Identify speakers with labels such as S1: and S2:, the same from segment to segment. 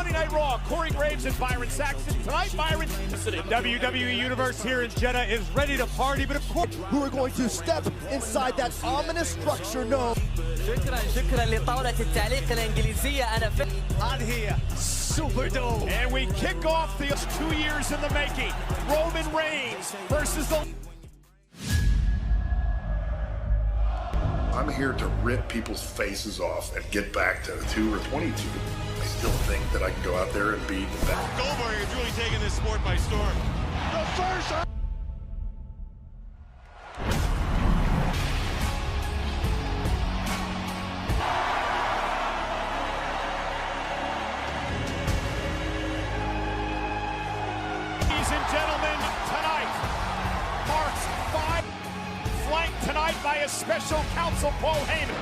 S1: Monday Night Raw, Corey Graves and Byron Saxton. Tonight, Byron, the
S2: WWE Universe here in Jeddah is ready to party, but of course,
S3: who are going to step inside that ominous structure known.
S4: شكرا لطاولة التعليق الإنجليزية أنا
S2: on here, Superdome.
S1: And we kick off the 2 years in the making. Roman Reigns versus the...
S5: I'm here to rip people's faces off and get back to 2 or 22. I still think that I can go out there and beat that.
S6: Goldberg is really taking this sport by storm. The first...
S1: Ladies and gentlemen, tonight marks 5, flanked tonight by a special counsel, Paul Heyman.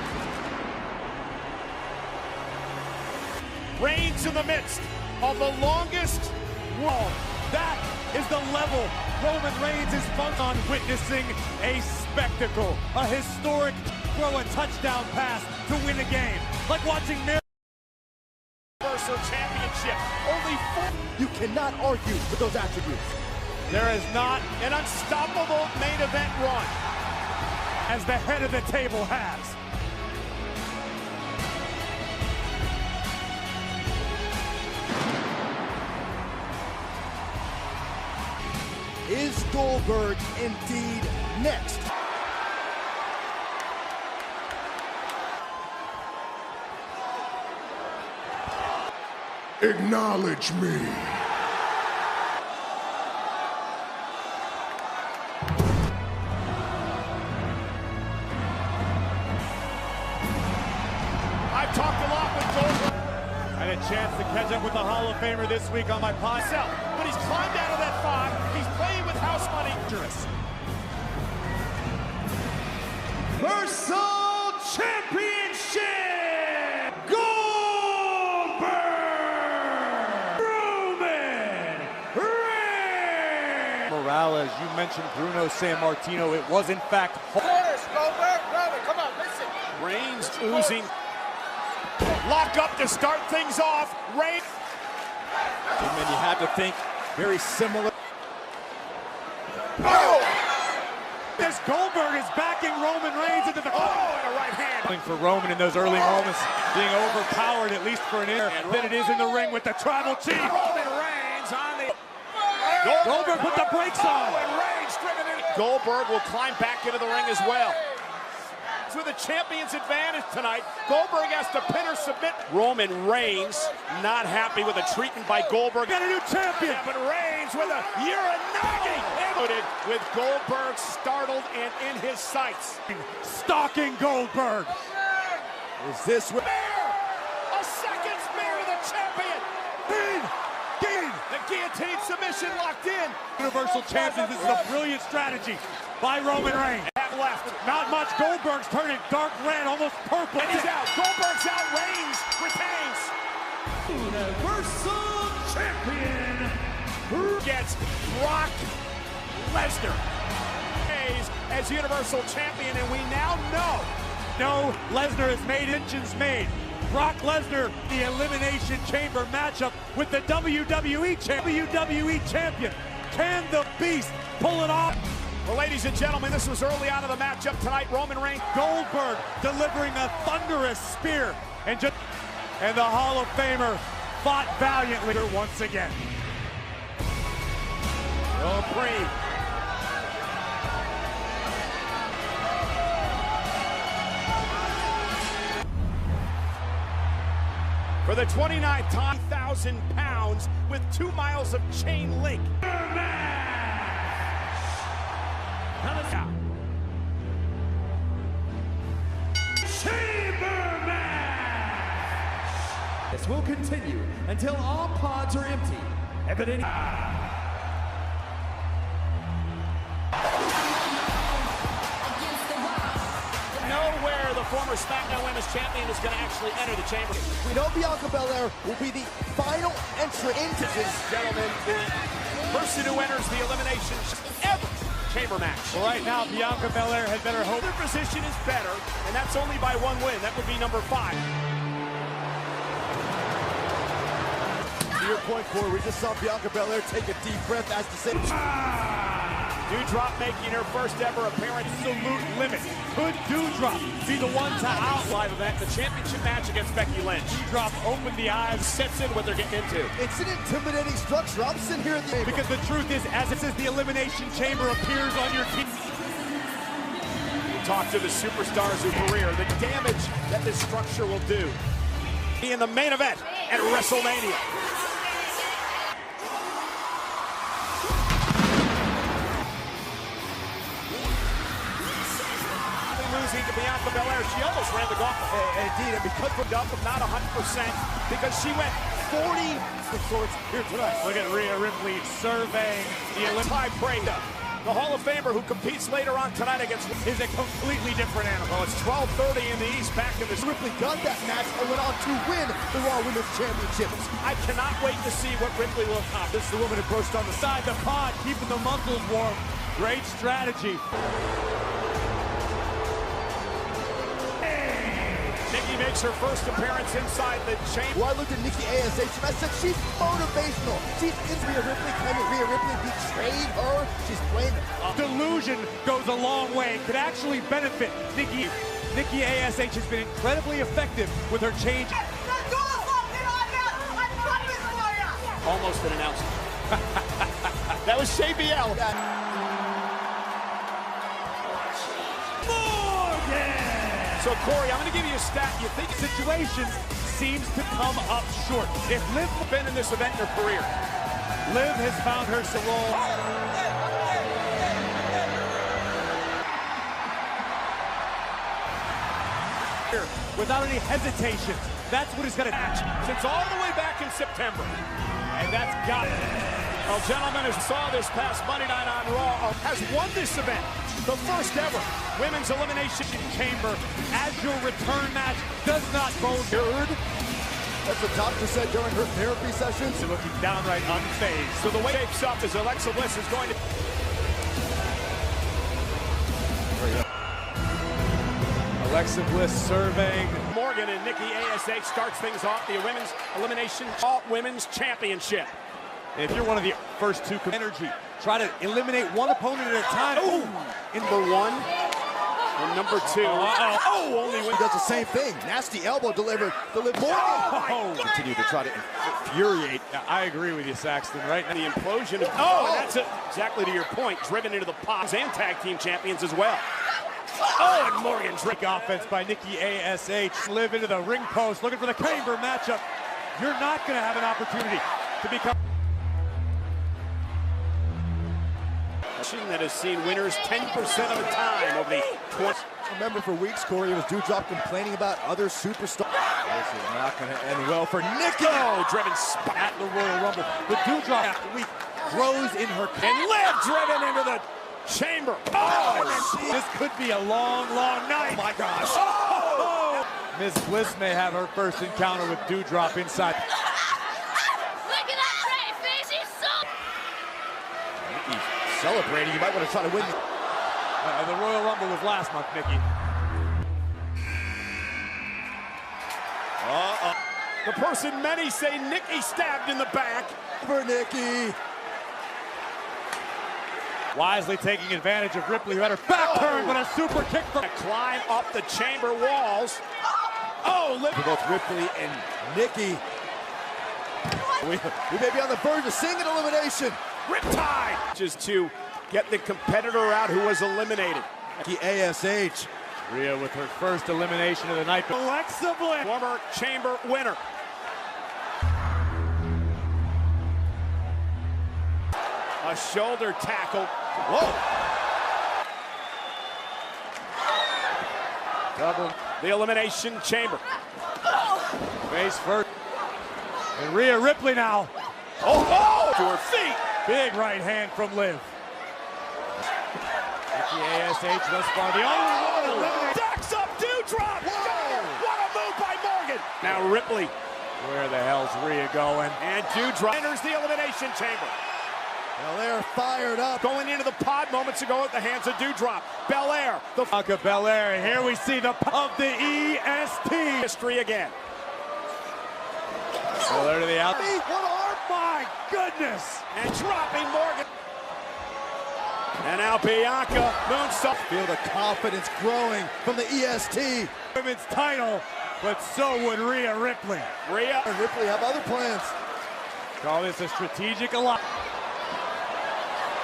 S1: Reigns in the midst of the longest
S2: Whoa, that is the level Roman Reigns is on, witnessing a spectacle, a historic throw a touchdown pass to win a game, like watching
S1: Universal Championship. Only 4.
S3: You cannot argue with those attributes.
S2: There is not
S1: An unstoppable main event run.
S2: as the head of the table has.
S3: Is Goldberg indeed next?
S5: Acknowledge me.
S1: I've talked a lot with Goldberg.
S2: I had a chance to catch up with the Hall of Famer this week on my podcast.
S1: But he's climbed out of that fog. He's playing with house money.
S2: Universal Championship! Goldberg! Roman Reigns! Morales, you mentioned Bruno Sammartino. It was in fact...
S4: Goldberg, Roman, come on, listen.
S1: Reigns oozing. Lock up to start things off. Reigns.
S2: And then you had to think very similar.
S1: Oh!
S2: This Goldberg is backing Roman Reigns into the...
S1: Oh, and a right hand.
S2: For Roman in those early moments, being overpowered at least for an air than it is in the ring with the Tribal Chief.
S1: Roman Reigns on the...
S2: Goldberg put the brakes on.
S1: And Reigns driven in. Goldberg will climb back into the ring as well. With a champion's advantage tonight, Goldberg has to pin or submit. Roman Reigns not happy with the treatment by Goldberg.
S2: Got a new champion.
S1: Yeah, but Reigns with a Uranagi. With Goldberg startled and in his sights.
S2: Stalking Goldberg. Is this what...
S1: A second spear to the champion.
S2: Gain.
S1: The guillotine submission locked in.
S2: Universal Champion, this is a brilliant strategy by Roman Reigns.
S1: Have left.
S2: Not much. Goldberg's turning dark red, almost purple.
S1: And he's out. Goldberg's out. Reigns retains.
S2: Universal Champion
S1: Gets Brock Lesnar as Universal Champion, and we now know.
S2: No, Lesnar has made engines made. Brock Lesnar, the Elimination Chamber matchup with the WWE Champion. Can the Beast pull it off?
S1: Well, ladies and gentlemen, this was early on in the matchup tonight. Roman Reigns.
S2: Goldberg delivering a thunderous spear. And the Hall of Famer fought valiantly once again.
S1: Oh, Brave. For the 29th time, 1,000 pounds with 2 miles of chain link.
S2: Chamber match!
S7: This will continue until all pods are empty.
S1: Nowhere the former SmackDown Women's Champion is going to actually enter the chamber.
S3: We know Bianca Belair will be the final entrant into this.
S1: Gentlemen, the person who enters the elimination ever chamber match.
S2: Well, right now, Bianca Belair had better hope.
S1: Their position is better, and that's only by 1 win. That would be number 5.
S3: To your point, Corey, we just saw Bianca Belair take a deep breath as to say...
S1: Doudrop making her first ever appearance.
S2: Absolute limit. Could Doudrop be the one to
S1: Live event, the championship match against Becky Lynch.
S2: Doudrop opened the eyes,
S1: Sets in what they're getting into.
S3: It's an intimidating structure. I'm sitting here at the...
S2: because the truth is, as it says, the Elimination Chamber appears on your team.
S1: Talk to the superstars of career, the damage that this structure will do. In the main event at WrestleMania. Losing to Bianca Belair, she almost ran the gauntlet.
S3: Indeed, and because
S1: Put up with not 100% because she went 40
S3: sorts here tonight.
S2: Look at Rhea Ripley surveying the
S1: Ty Breda, the Hall of Famer who competes later on tonight against
S2: is a completely different animal.
S1: Well, it's 12:30 in the East, back in the...
S3: Ripley got that match and went on to win the Raw Women's Championship.
S1: I cannot wait to see what Ripley will accomplish.
S2: This is the woman who burst on the side of the pod, keeping the muscles warm. Great strategy.
S1: Nikki makes her first appearance inside the chamber.
S3: Well, I looked at Nikki ASH and I said she's motivational. She's in Rhea Ripley, claiming Rhea Ripley betrayed her. She's blaming
S2: Delusion goes a long way. Could actually benefit Nikki. Nikki ASH has been incredibly effective with her change.
S1: Almost an announcement. That was Shea BL. So, Corey, I'm going to give you a stat. You think
S2: Situations seems to come up short. If Liv
S1: you've been in this event in your career?
S2: Liv has found her role. Without any hesitation. That's what he's got to match.
S1: Since all the way back in September. And that's got it. Well, gentlemen, as saw this past Monday night on Raw, has won this event. The first ever Women's Elimination Chamber.
S2: As your return match does not bode good.
S3: As the doctor said during her therapy sessions.
S2: They're looking downright unfazed.
S1: So the way it shapes up is Alexa Bliss is going to...
S2: Alexa Bliss surveying.
S1: Morgan and Nikki ASH starts things off the Women's Elimination Women's Championship.
S2: If you're one of the first two, energy. Try to eliminate one opponent at a time.
S1: Ooh. Number one and number two. Only
S3: He does the same thing. Nasty elbow delivered. Continue to try to infuriate.
S2: I agree with you, Saxton, right?
S1: The implosion of... and that's it. Exactly to your point. Driven into the pots and tag team champions as well. And Morgan's
S2: Trick offense by Nikki ASH. Live into the ring post, looking for the chamber matchup. You're not going to have an opportunity to become...
S1: that has seen winners 10% of the time over the 20.
S3: Remember, for weeks, Corey, it was Doudrop complaining about other superstars. This is not going to end well for Nikki.
S1: Driven
S2: at the Royal Rumble. But Doudrop after week grows in her...
S1: And Liv driven into the chamber.
S2: This could be a long, long night.
S3: Oh, my gosh.
S2: Miss Bliss may have her first encounter with Doudrop inside.
S3: Celebrating, you might want to try to win.
S2: The Royal Rumble was last month, Nikki.
S1: The person many say Nikki stabbed in the back.
S3: For Nikki.
S2: Wisely taking advantage of Ripley, who had her back turned, but a super kick from...
S1: Climb up the chamber walls. Liv.
S3: For both Ripley and Nikki. We may be on the verge of seeing an elimination.
S1: Riptide! Just to get the competitor out who was eliminated.
S3: Nikki ASH.
S2: Rhea with her first elimination of the night. Alexa Bliss,
S1: former chamber winner. A shoulder tackle. Whoa!
S2: Double.
S1: The elimination chamber.
S2: Face first. And Rhea Ripley now.
S1: To her feet.
S2: Big right hand from Liv. Nikki ASH thus far the only one eliminated.
S1: Stacks up Doudrop. What a move by Morgan. Now Ripley.
S2: Where the hell's Rhea going?
S1: And Doudrop enters the elimination chamber.
S3: Belair fired up.
S1: Going into the pod moments ago at the hands of Doudrop. Belair. The
S2: Bianca Belair. And here we see the of the EST.
S1: history again.
S2: Belair to the out.
S3: What arm?
S2: My goodness!
S1: And dropping Morgan. And now Bianca moonsault.
S3: Feel the confidence growing from the EST.
S2: Women's title, but so would Rhea Ripley.
S1: Rhea
S3: And Ripley have other plans.
S2: Call this a strategic alliance.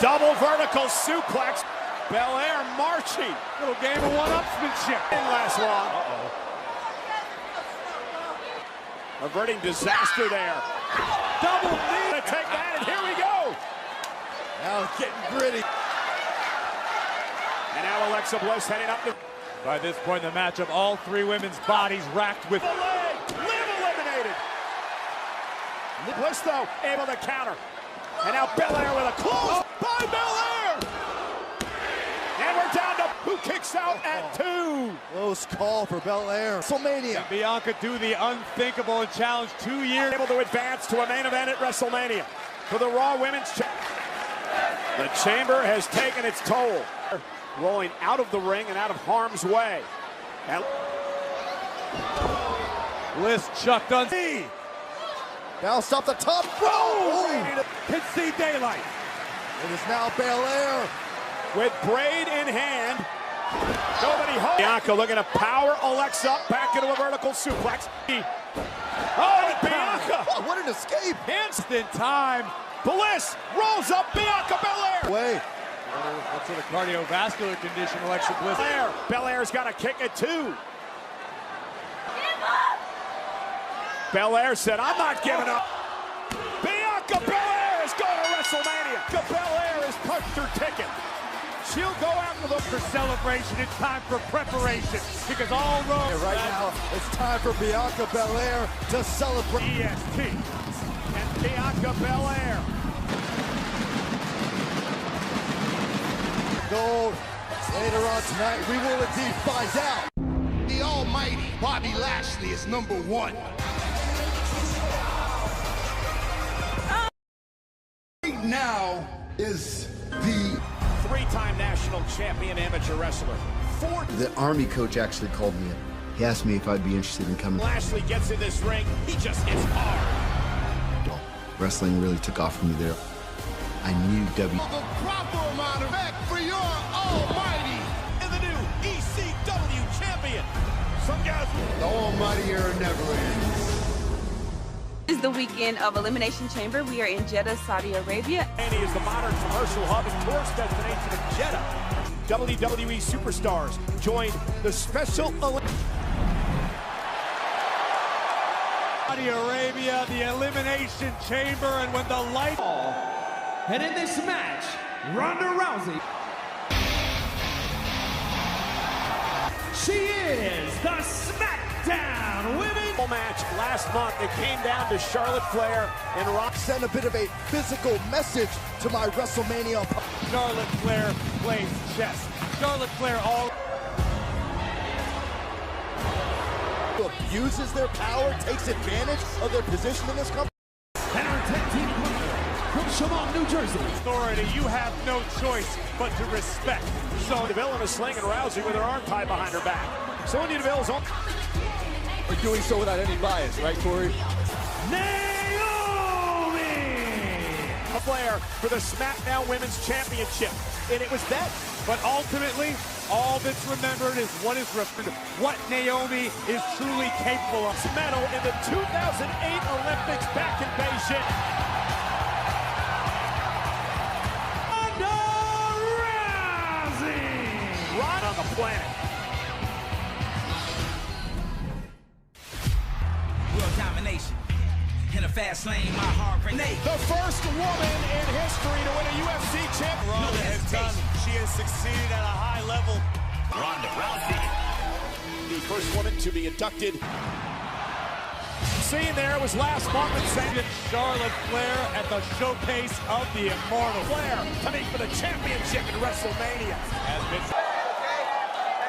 S1: double vertical suplex. Belair marching.
S2: Little game of one-upsmanship.
S1: Didn't last long. Averting disaster there.
S2: Double knee.
S1: Gonna take that, and here we go.
S3: Now it's getting gritty.
S1: And now Alexa Bliss heading up the...
S2: By this point in the matchup, all three women's bodies racked with...
S1: The leg, Liv eliminated. Bliss, though, able to counter. And now Belair with a close by Belair. And we're down to who kicks out at 2.
S3: Close call for Belair. WrestleMania.
S2: And Bianca do the unthinkable and challenge 2 years.
S1: Able to advance to a main event at WrestleMania for the Raw Women's The Chamber has taken its toll. Rolling out of the ring and out of harm's way. And
S2: Bliss chucked on knee.
S3: Bounced off the top rope.
S2: Can see daylight.
S3: It is now Belair.
S1: with braid in hand. Nobody home. Bianca looking to power Alexa up back into a vertical suplex. Oh, Bianca!
S3: Oh, what an escape!
S2: Instant time.
S1: Bliss rolls up Bianca Belair.
S3: Wait.
S2: What sort of cardiovascular condition Alexa Bliss?
S1: Belair's got to kick it too. Belair said, I'm not giving up. Bianca Belair is going to WrestleMania. Belair has punched her ticket. She'll go after them
S2: for celebration. It's time for preparation because all roads
S3: right now, it's time for Bianca Belair to celebrate.
S2: EST.
S1: And Bianca Belair.
S3: Gold. Later on tonight, we will indeed find out.
S8: The almighty Bobby Lashley is #1. Right now is the
S1: three-time national champion amateur wrestler.
S9: The Army coach actually called me in. He asked me if I'd be interested in coming.
S1: Lashley gets in this ring, he just hits hard.
S9: Well, wrestling really took off for me there. I knew
S8: the proper amount of respect for your almighty
S1: And the new ECW champion. Some guys.
S8: The almighty era never ends.
S10: This is the weekend of Elimination Chamber. We are in Jeddah, Saudi Arabia.
S1: And he is the modern commercial hub and tourist destination of Jeddah. WWE superstars joined the special
S2: Saudi Arabia, the Elimination Chamber, and when the light...
S7: And in this match, Ronda Rousey. She is the SmackDown Women's
S1: match last month. It came down to Charlotte Flair and Rock.
S3: Send a bit of a physical message to my WrestleMania.
S2: Charlotte Flair plays chess. Charlotte Flair
S3: abuses their power, takes advantage of their position in this company.
S7: and our tag team partner from Chemung, New Jersey.
S2: authority. You have no choice but to respect.
S1: So Deville in a sling and Rousey with her arm tied behind her back. Sonya Deville's on.
S3: We're doing so without any bias, right, Corey?
S2: Naomi!
S1: Flair for the SmackDown Women's Championship. And it was that.
S2: But ultimately, all that's remembered is what is remembered. What Naomi is truly capable of.
S1: Medal in the 2008 Olympics back in Beijing.
S2: Ronda Rousey!
S1: Right on the planet.
S11: World domination. In a fast lane, my heart rate.
S1: The first woman in history to win a UFC championship.
S11: No hesitation.
S2: She has succeeded at a high level.
S11: Ronda Rousey.
S1: The first woman to be inducted. Seen there was last month in St.
S2: Charlotte Flair at the showcase of the Immortal.
S1: Flair coming for the championship in WrestleMania.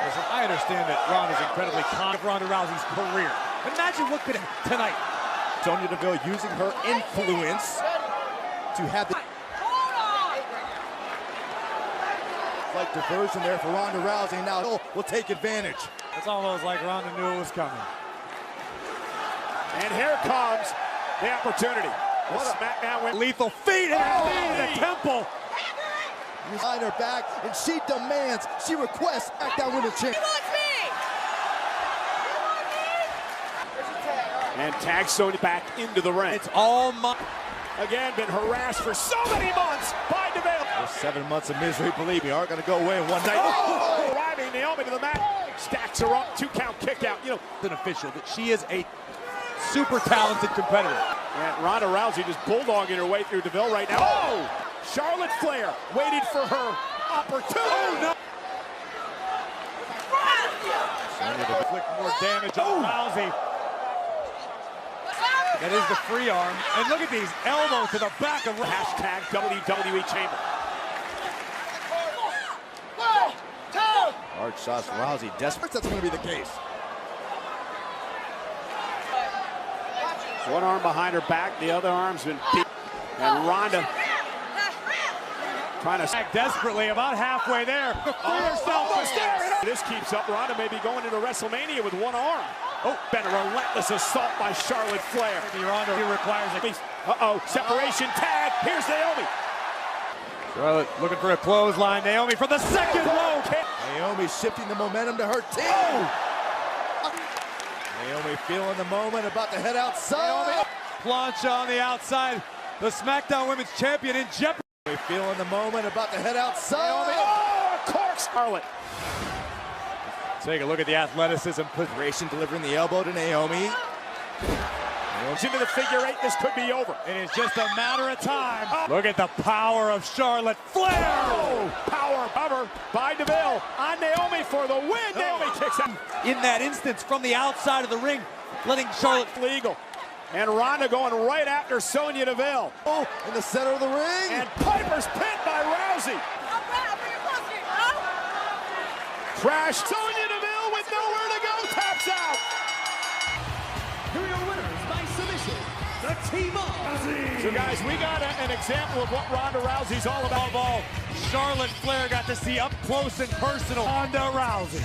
S2: Listen, I understand that Ronda's incredibly con of Ronda Rousey's career. Imagine what could happen tonight.
S3: Sonya Deville using her influence to have the like diversion there for Ronda Rousey. Now will take advantage.
S2: It's almost like Ronda knew it was coming.
S1: And here comes the opportunity. What a SmackDown win.
S2: Lethal feet and the temple.
S3: Behind her back, and she demands, she requests SmackDown Women's Champion.
S1: And tag Sonya back into the ring.
S2: It's all my...
S1: Again, been harassed for so many months by DeVille.
S3: Those 7 months of misery, believe me, aren't going to go away in one night.
S1: Oh! Arriving Naomi to the mat, stacks her up, 2 count kick out. You know,
S2: an official that she is a super talented competitor.
S1: And Ronda Rousey just bulldogging her way through DeVille right now. Oh! Charlotte Flair waited for her opportunity.
S2: Oh, no. Sonya to inflict more damage on Rousey. That is the free arm. And look at these elbows to the back of...
S1: Hashtag WWE Chamber.
S3: Hard shots, Rousey desperate. That's going to be the case.
S1: One arm behind her back, the other arm's been beat. And Ronda trying to
S2: sack desperately, about halfway there.
S1: This keeps up. Ronda may be going into WrestleMania with one arm. Oh, been a relentless assault by Charlotte Flair.
S2: Ronda requires at least.
S1: Separation tag. Here's Naomi.
S2: Charlotte looking for a clothesline. Naomi for the second row.
S3: Naomi shifting the momentum to her team. Naomi feeling the moment, about to head outside.
S2: Plancha on the outside. The SmackDown Women's Champion in jeopardy.
S3: Feeling the moment, about to head outside.
S1: Naomi. Corks Charlotte.
S2: Take a look at the athleticism.
S3: Racing delivering the elbow to Naomi.
S1: Into the figure 8, this could be over.
S2: It is just a matter of time. Look at the power of Charlotte Flair.
S1: Power cover by DeVille on Naomi for the win. Naomi kicks out.
S2: In that instance, from the outside of the ring, letting Charlotte
S1: legal. And Ronda going right after Sonya Deville.
S3: Oh, in the center of the ring.
S1: And Piper's pinned by Rousey. Crash. Sonya Deville with nowhere to go. Taps out.
S7: Here are your winners by submission, the team of...
S1: So guys, we got an example of what Ronda Rousey's all about.
S2: Above all, Charlotte Flair got to see up close and personal Ronda Rousey.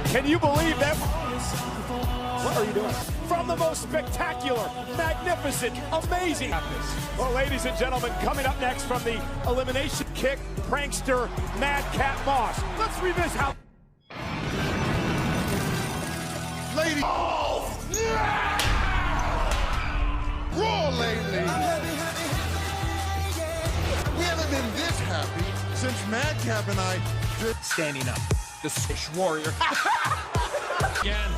S1: Can you believe that? What are you doing? From the most spectacular, magnificent, amazing. Well, ladies and gentlemen, coming up next from the elimination kick, prankster Madcap Moss. Let's revisit how...
S8: Ladies. Oh! Raw lately. We haven't been this happy since Madcap and I did
S2: standing up. The Switch Warrior. Again.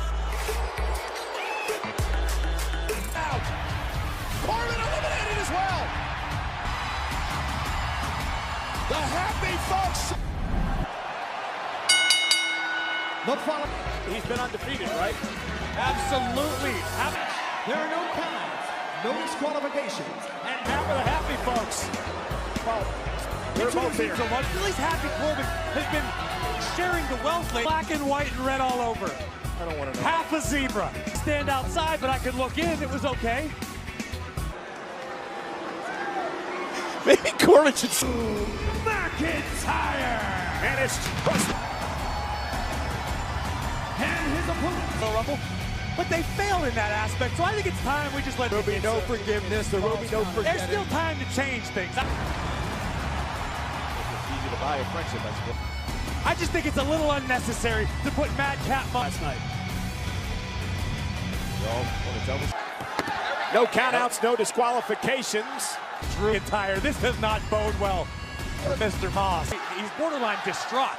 S1: Out. Corbin eliminated as well. The happy folks. He's been undefeated, right?
S2: Absolutely.
S7: There are no countouts, no disqualifications,
S1: And half of the happy folks. Well, they're both here.
S2: So much. At least Happy Corbin has been sharing the wealth. Black and white and red all over.
S3: I don't want to know.
S2: Half a zebra. Stand outside, but I could look in. It was okay.
S1: Maybe Corbin should...
S2: McIntyre!
S1: And it's...
S2: And his opponent. The Rumble. But they failed in that aspect, so I think it's time we just let...
S3: There will be no forgiveness. There will be no forgetting.
S2: There's still time to change things.
S3: It's easy to buy a friendship, I suppose.
S2: I just think it's a little unnecessary to put Madcap last night.
S1: No countouts, no disqualifications.
S2: Drew McIntyre, this does not bode well for Mr. Moss. He's borderline distraught,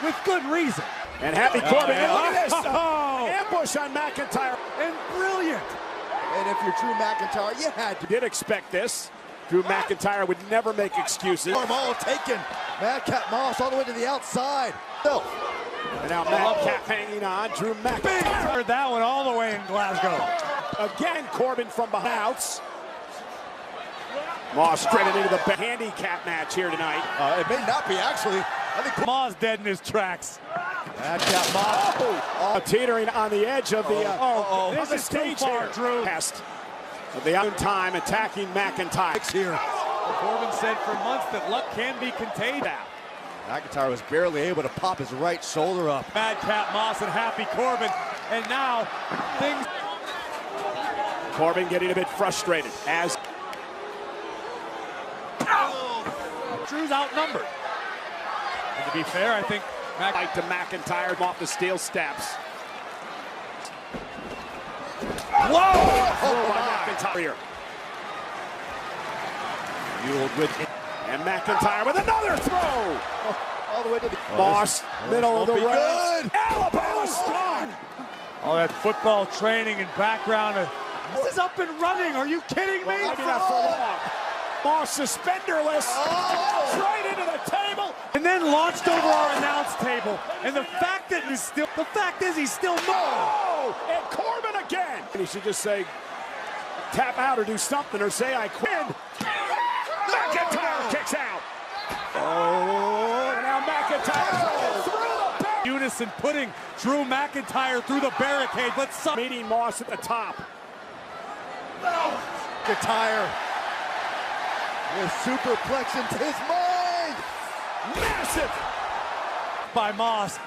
S2: with good reason.
S1: And Happy Corbin, and look at this.
S2: Oh.
S1: Ambush on McIntyre.
S2: And brilliant.
S3: And if you're Drew McIntyre, you had to.
S1: Did expect this. Drew McIntyre would never make excuses.
S3: Arm all taken. Madcap Moss all the way to the outside. No.
S1: And now Madcap hanging on. Drew McIntyre.
S2: Heard that one all the way in Glasgow.
S1: Again, Corbin from behind. Moss straight into the handicap match here tonight.
S3: It may not be, actually. I think
S2: Moss dead in his tracks.
S3: Madcap Moss.
S1: Teetering on the edge of the
S2: this is
S1: stage
S2: too far,
S1: here.
S2: Drew.
S1: Past the own time attacking McIntyre.
S3: Here.
S2: Corbin said for months that luck can be contained.
S3: McIntyre was barely able to pop his right shoulder up.
S2: Madcap Moss and Happy Corbin, and now things.
S1: Corbin getting a bit frustrated as
S2: Drew's outnumbered. And to be fair, I think
S1: Fight to McIntyre off the steel steps.
S2: Whoa!
S1: McIntyre.
S2: Fueled with
S1: And McIntyre with another throw.
S3: All the way to the
S1: Moss, middle of the road.
S3: Alabama
S1: strong.
S2: all that football training and background. This is up and running. Are you kidding me?
S1: Maybe not for long. Moss suspenderless. Right into the table.
S2: And then launched over our announce table. And the fact is he's still
S1: Oh, and Corbin again. And he should just say, tap out or do something or say I quit. McIntyre kicks out. Oh, now McIntyre through the barricade.
S2: Unison putting Drew McIntyre through the barricade, but some
S1: meeting Moss at the top.
S3: McIntyre with superplex into his mind.
S1: Massive
S2: by Moss.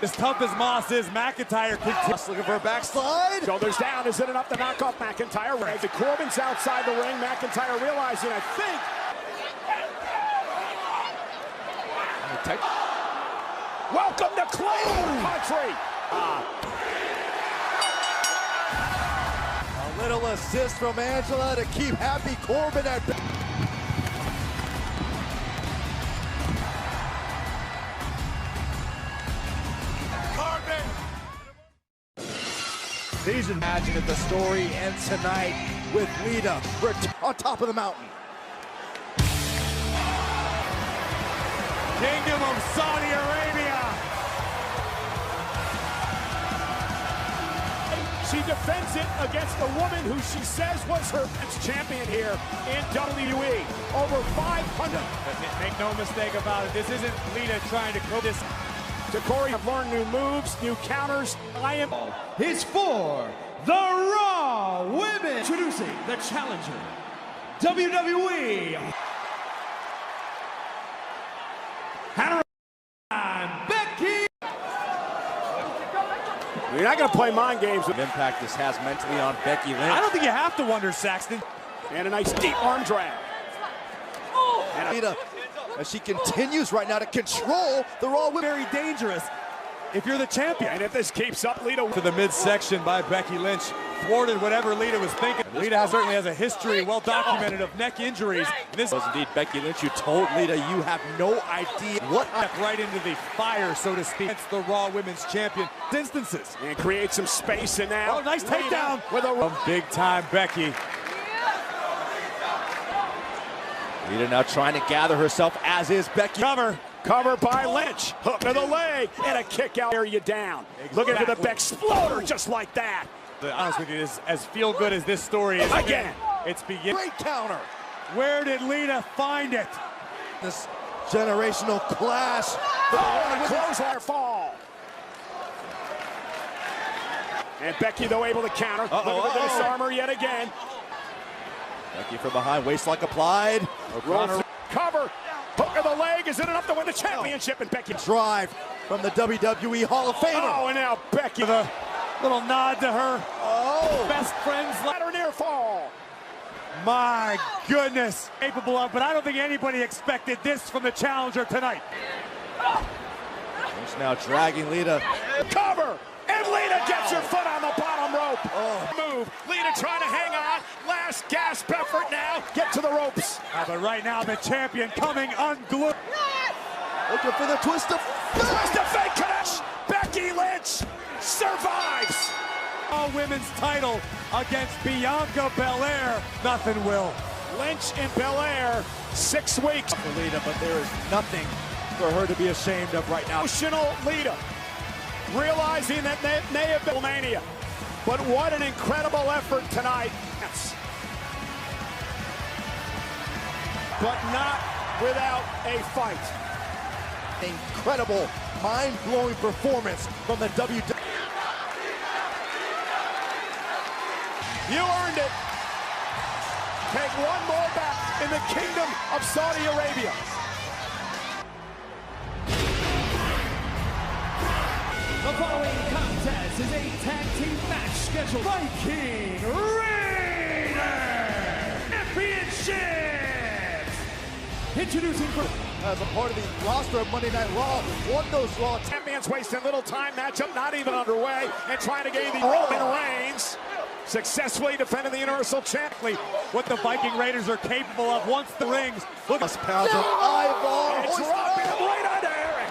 S2: As tough as Moss is, McIntyre continues.
S3: Looking for a backslide.
S1: Shoulders down. Is it enough to knock off McIntyre? As the Corbin's outside the ring, McIntyre realizing, I think. Welcome to Claymore Country.
S3: A little assist from Angela to keep Happy Corbin at bay. Please imagine if the story ends tonight with Lita on top of the mountain.
S2: Kingdom of Saudi Arabia.
S1: She defends it against the woman who she says was her champion here in WWE. Over 500.
S2: Make no mistake about it. This isn't Lita trying to cope this.
S1: Corey have learned new moves, new counters. I am.
S7: Is for the Raw Women. Introducing the challenger, WWE. Hannah and Becky.
S1: You're not going to play mind games with
S3: impact this has mentally on Becky Lynch.
S2: I don't think you have to wonder, Saxton.
S1: And a nice deep arm drag.
S3: And Lita, as she continues right now to control the Raw Women.
S2: Very dangerous if you're the champion.
S1: And if this keeps up, Lita
S2: to the midsection by Becky Lynch thwarted whatever Lita was thinking. Lita certainly has a history well documented of neck injuries. This
S3: was indeed Becky Lynch who told Lita, you have no idea what.
S2: Right into the fire, so to speak. It's the Raw Women's Champion instances.
S1: And create some space and now.
S2: Oh, nice takedown
S1: with a
S2: big time Becky.
S3: Lita now trying to gather herself, as is Becky.
S1: Cover by Lynch. Hook to the leg and a kick out. Tear you down. Looking for the Beck exploder just like that.
S2: To be honest with you, as feel good as this story is,
S1: again,
S2: it's beginning.
S3: Great counter.
S2: Where did Lita find it?
S3: This generational clash.
S1: Oh, clothesline fall. And Becky, though, able to counter. Looking for the disarmer yet again.
S3: Becky from behind, waistlock applied.
S1: Cover. Hook of the leg. Is it enough to win the championship? And Becky
S3: drive from the WWE Hall of Famer.
S1: Oh, and now Becky.
S2: The little nod to her best friend's
S1: ladder near fall.
S2: My goodness. Capable of, but I don't think anybody expected this from the challenger tonight.
S3: Lynch now dragging Lita.
S1: Cover. And Lita gets her foot on the bottom rope. Move. Lita trying to hang on. Last gasp effort now. Get to the ropes.
S2: But right now the champion coming unglued.
S3: Looking for the twist of fate.
S1: Twist of fate connection. Becky Lynch survives.
S2: Women's title against Bianca Belair. Nothing will.
S1: Lynch and Belair, 6 weeks.
S3: For Lita, but there is nothing for her to be ashamed of right now.
S1: Emotional Lita. Realizing that they may have been mania. But what an incredible effort tonight. But not without a fight.
S3: Incredible, mind-blowing performance from the WWE.
S1: You earned it. Take one more back in the Kingdom of Saudi Arabia.
S7: The following contest is a tag team match scheduled Viking Raiders Championships. Introducing
S3: as a part of the roster of Monday Night Raw, won those Raw
S1: Champions wasting little time. Matchup not even underway, and trying to gain the Roman Reigns. Successfully defending the Universal Champion.
S2: What the Viking Raiders are capable of once the rings. Look at
S3: pounds of eyeball.
S1: And dropping him right onto Eric.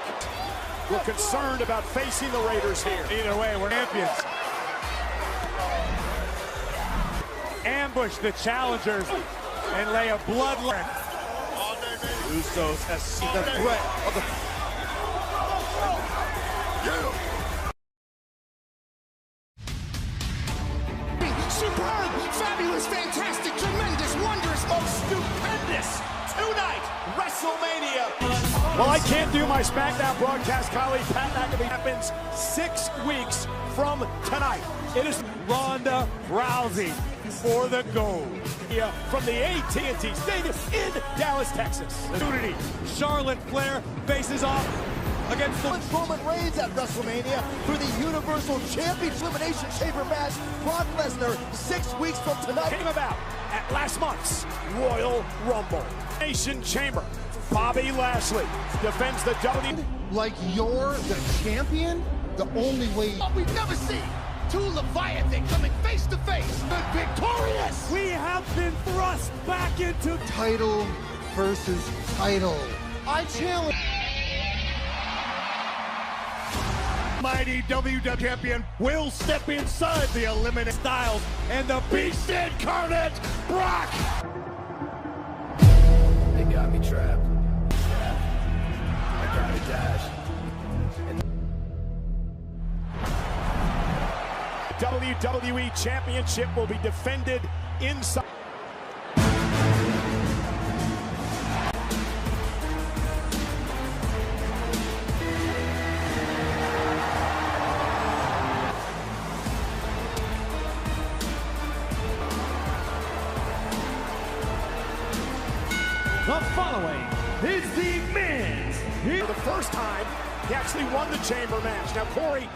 S1: We're concerned about facing the Raiders here.
S2: Either way, we're champions. Ambush the challengers and lay a bloodline.
S3: Usos has seen the threat of the...
S7: superb, fabulous, fantastic, tremendous, wondrous, most
S1: Stupendous tonight, WrestleMania. Well, I can't do my SmackDown broadcast colleague Pat McAfee. Happens 6 weeks from tonight. It is
S2: Ronda Rousey for the gold.
S1: Yeah, from the AT&T Stadium in Dallas, Texas.
S2: Opportunity. Charlotte Flair faces off against the
S3: Roman Reigns at WrestleMania for the Universal Championship Elimination Chamber match. Brock Lesnar 6 weeks from tonight.
S1: Came about at last month's Royal Rumble. Nation Chamber. Bobby Lashley defends the W.
S8: Like you're the champion? The only way...
S7: we've never seen. Two Leviathan coming face to face, but victorious.
S2: We have been thrust back into
S8: Title versus title. I challenge...
S2: mighty WWE champion will step inside the eliminate Styles and the Beast incarnate, Brock.
S12: They got me trapped. I got to dash.
S1: WWE Championship will be defended inside.
S7: The following is the men's
S1: For the first time, he actually won the chamber match. Now, Corey,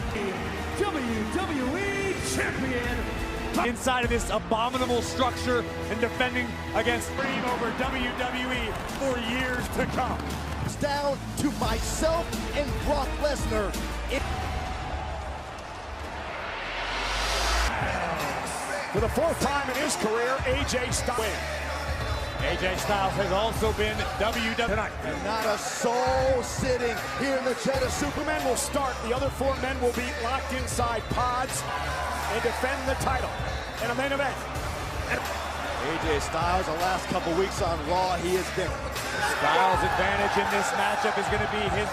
S7: WWE Champion.
S2: Inside of this abominable structure and defending against Dream over WWE for years to come.
S3: It's down to myself and Brock Lesnar.
S1: For the 4th time in his career, AJ Styles wins.
S2: AJ Styles has also been WWE tonight.
S3: And not a soul sitting here in the Jeddah.
S1: Superman will start. The other 4 men will be locked inside pods and defend the title in a main event.
S3: AJ Styles, the last couple weeks on Raw, he has been.
S2: Styles' advantage in this matchup is going to be his.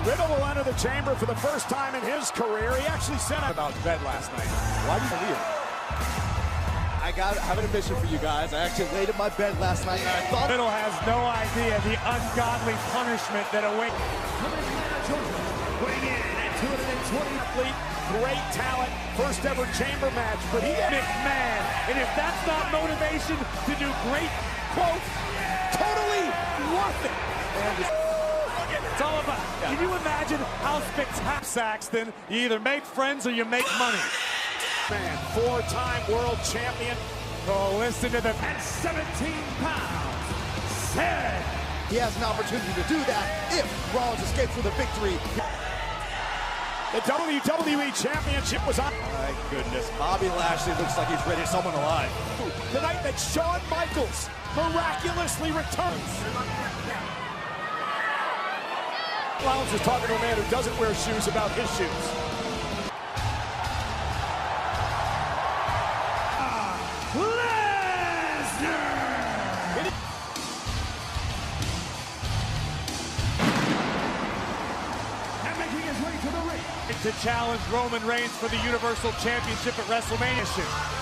S1: Riddle will enter the chamber for the first time in his career. He actually said about bed last night.
S3: Why do you believe? I have an admission for you guys. I actually laid in my bed last night and I thought...
S2: Riddle has no idea the ungodly punishment that awaits.
S1: Weighing in at 220 athlete, great talent, first ever chamber match, but he
S2: McMahon. And if that's not motivation to do great,
S1: quote, totally worth it.
S2: It's all about, can you imagine how spectacular Saxton? You either make friends or you make money.
S1: Man, 4-time world champion.
S2: Oh, listen to the...
S7: At 17 pounds, Seth.
S3: He has an opportunity to do that if Rollins escapes with a victory.
S1: The WWE Championship was on.
S3: My goodness, Bobby Lashley looks like he's ready to someone alive.
S1: The night that Shawn Michaels miraculously returns. Rollins is talking to a man who doesn't wear shoes about his shoes.
S2: To challenge Roman Reigns for the Universal Championship at WrestleMania.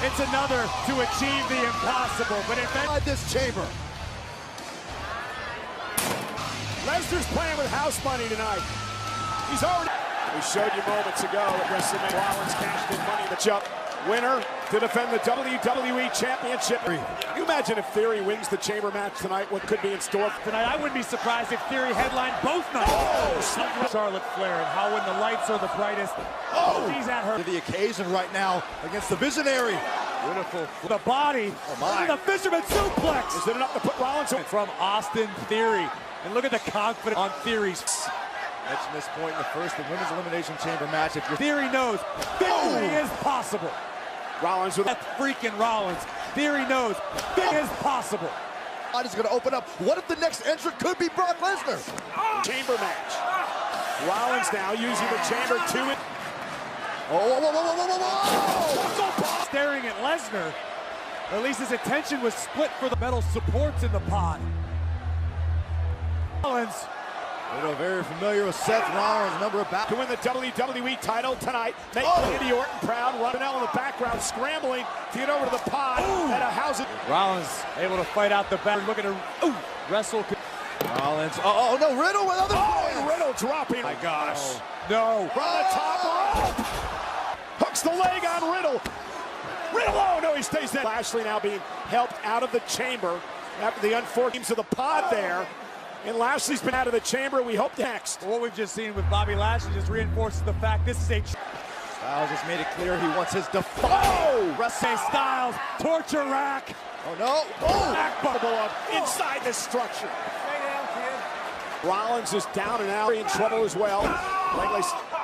S2: It's another to achieve the impossible, but if that...
S3: this chamber.
S1: Lesnar's playing with house money tonight. He's already... We showed you moments ago at WrestleMania. Rollins cashed in money in the jump. Winner to defend the WWE Championship. Can you imagine if Theory wins the Chamber match tonight? What could be in store
S2: tonight? I wouldn't be surprised if Theory headlined both nights. Oh! Charlotte Flair, and how when the lights are the brightest, he's at her.
S3: To the occasion right now against the Visionary.
S2: Beautiful. The body. Oh my. The Fisherman suplex.
S1: Is it enough to put Rollins in?
S2: From Austin Theory. And look at the confidence on Theory's.
S3: Mentioned this point in the first, the Women's Elimination Chamber match. If your
S2: Theory knows victory is possible.
S1: Rollins with
S2: freaking Rollins. Theory knows it is possible.
S3: Is going to open up. What if the next entrant could be Brock Lesnar?
S1: Chamber match. Rollins now using the chamber to it.
S3: Oh!
S2: Staring at Lesnar. At least his attention was split for the metal supports in the pod. Rollins.
S3: Very familiar with Seth Rollins, number of battles.
S1: To win the WWE title tonight, make Randy Orton proud. Runnell in the background, scrambling to get over to the pod. At a house.
S2: Rollins able to fight out the back, looking to wrestle.
S3: Rollins. Oh no, Riddle with other.
S1: And Riddle dropping.
S2: My gosh. No.
S1: From the top rope. Hooks the leg on Riddle. Riddle. Oh no, he stays there. Lashley now being helped out of the chamber after the unfortunate teams of the pod there. And Lashley's been out of the chamber. We hope next.
S2: Well, what we've just seen with Bobby Lashley just reinforces the fact this is a...
S3: Styles has made it clear he wants his defiant
S2: wrestling. Styles, torture rack.
S3: Oh no.
S1: Back bubble up inside the structure.
S4: Stay down, kid.
S1: Rollins is down and out, in trouble as well. Langley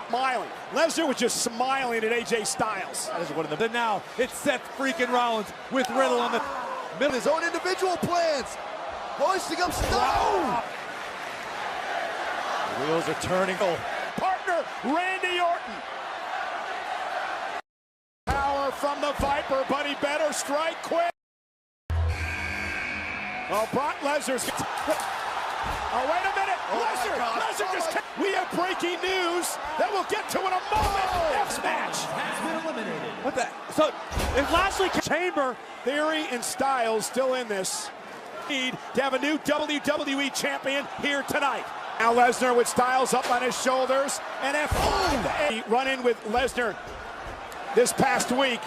S1: smiling. Lesnar was just smiling at AJ Styles.
S2: That is one of the... Now, it's Seth freaking Rollins with Riddle on the
S3: middle. His own individual plans. Hoisting up Stone. The wheels are turning.
S1: Partner, Randy Orton. Power from the Viper, but he better strike quick. Oh, Brock Lesnar's... Oh, wait a minute. Lesnar just... We have breaking news that we'll get to in a moment. Next match
S7: has been eliminated.
S2: What the... So, if Lashley... Chamber...
S1: Theory and Styles still in this. To have a new WWE champion here tonight. Now Lesnar with Styles up on his shoulders, and F5 run in with Lesnar this past week.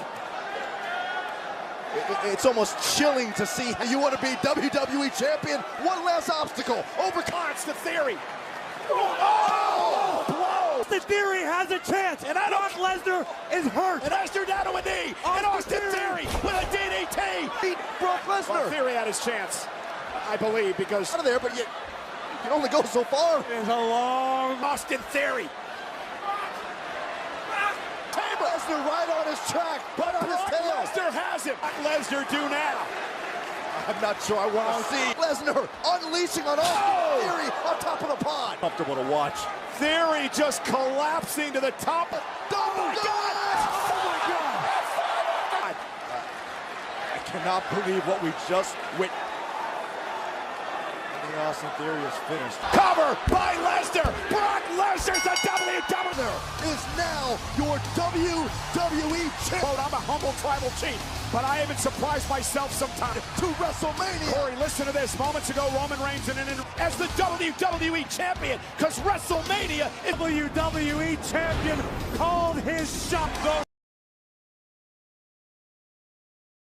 S3: It's almost chilling to see how you want to be WWE champion. One last obstacle.
S1: Overcards the Theory. Oh! Blow!
S2: The Theory has a chance, and Brock Lesnar is hurt.
S1: And Lesnar down to a knee. And Austin Theory with a DDT.
S3: Beat Brock Lesnar.
S1: Well, Theory had his chance, I believe, because
S3: out of there, but you can only go so far.
S2: It's a long
S1: Austin Theory.
S3: Lesnar right on his track, but on his tail.
S1: Lesnar has him. What Lesnar do now?
S3: I'm not sure I want to see Lesnar unleashing on Austin Theory on top of the pod. Comfortable to watch.
S1: Theory just collapsing to the top. Oh my God! Oh my God!
S3: I cannot believe what we just witnessed. Austin Theory is finished.
S1: Cover by Lesnar. Brock Lesnar's a WWE
S3: is now your WWE champion.
S1: I'm a humble tribal chief, but I even surprised myself sometimes.
S3: To WrestleMania.
S1: Corey, listen to this. Moments ago, Roman Reigns as the WWE champion, because WrestleMania is
S2: WWE champion called his shot. The